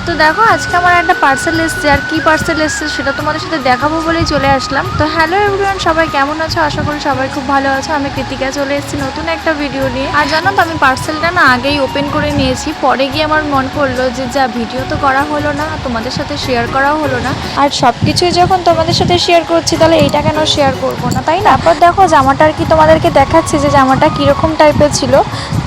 তো দেখো আজকে আমার একটা পার্সেল এসেছে, আর কি পার্সেল এসেছে সেটা তোমাদের সাথে দেখাবো বলেই চলে আসলাম। তো হ্যালো এভরিওয়ান, সবাই কেমন আছো? আশা করি সবাই খুব ভালো আছো। আমি কৃতিকা চলে এসেছি নতুন একটা ভিডিও নিয়ে। আর জানো তো আমি পার্সেলটা না আগেই ওপেন করে নিয়েছি, পরে গিয়ে আমার মন পড়লো যে যা ভিডিও তো করা হলো না, তোমাদের সাথে শেয়ার করাও হলো না, আর সব কিছুই যখন তোমাদের সাথে শেয়ার করছি তাহলে এইটা কেন শেয়ার করবো না, তাই না? তারপর দেখো জামাটা আর কি তোমাদেরকে দেখাচ্ছি যে জামাটা কিরকম টাইপের ছিল।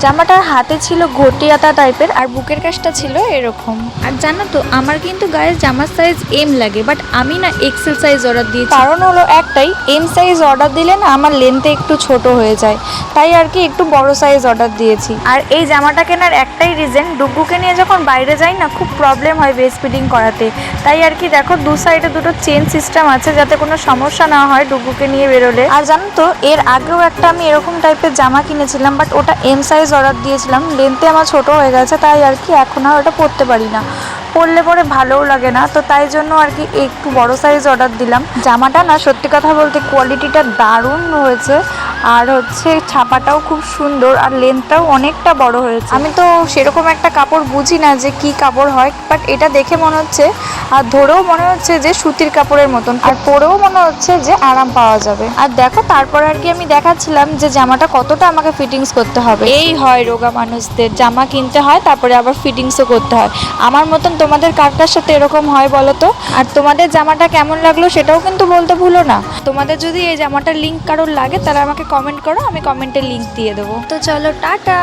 জামাটার হাতে ছিল ঘটিয়াতা টাইপের, আর বুকের কাছটা ছিল এরকম। আর জানো তো আমার কিন্তু গায়ের জামার সাইজ এম লাগে, বাট আমি না এক্সেল সাইজ অর্ডার দিয়েছি। কারণ হলো একটাই, এম সাইজ অর্ডার দিলে না আমার লেন্থে একটু ছোট হয়ে যায়, তাই আর কি একটু বড় সাইজ অর্ডার দিয়েছি। আর এই জামাটা কেনার একটাই রিজন, ডুগুকে নিয়ে যখন বাইরে যাই না খুব প্রবলেম হয় ব্রেস্ট ফিডিং করাতে, তাই আর কি দেখো দু সাইডে দুটো চেন সিস্টেম আছে যাতে কোনো সমস্যা না হয় ডুগুকে নিয়ে বেরোলে। আর জানো তো এর আগেও একটা আমি এরকম টাইপের জামা কিনেছিলাম, বাট ওটা এম সাইজ অর্ডার দিয়েছিলাম, লেন্থে আমার ছোট হয়ে গেছে, তাই আর কি এখন আর ওটা পরতে পারি না, পরলে পরে ভালোও লাগে না, তো তাই জন্য আর কি একটু বড় সাইজ অর্ডার দিলাম। জামাটা না সত্যি কথা বলতে কোয়ালিটিটা দারুণ হয়েছে, আর হচ্ছে ছাপাটাও খুব সুন্দর, আর লেন্থটাও অনেকটা বড় হয়েছে। আমি তো সেরকম একটা কাপড় বুঝি না যে কি কাপড় হয়, বাট এটা দেখে মনে হচ্ছে আর ধরেও মনে হচ্ছে যে সুতির কাপড়ের মতন, আর পরেও মনে হচ্ছে যে আরাম পাওয়া যাবে। আর দেখো তারপর আর কি আমি দেখাচ্ছিলাম যে জামাটা কতটা আমাকে ফিটিংস করতে হবে। এই হয় রোগা মানুষদের, জামা কিনতে হয় তারপরে আবার ফিটিংসও করতে হয়। আমার মতন তোমাদের কার সাথে এরকম হয় বলো তো? আর তোমাদের জামাটা কেমন লাগলো সেটাও কিন্তু বলতে ভুলো না। তোমাদের যদি এই জামাটার লিঙ্ক কারোর লাগে তাহলে আমাকে কমেন্ট করো, আমি কমেন্টে লিঙ্ক দিয়ে দেবো। তো চলো টাটা।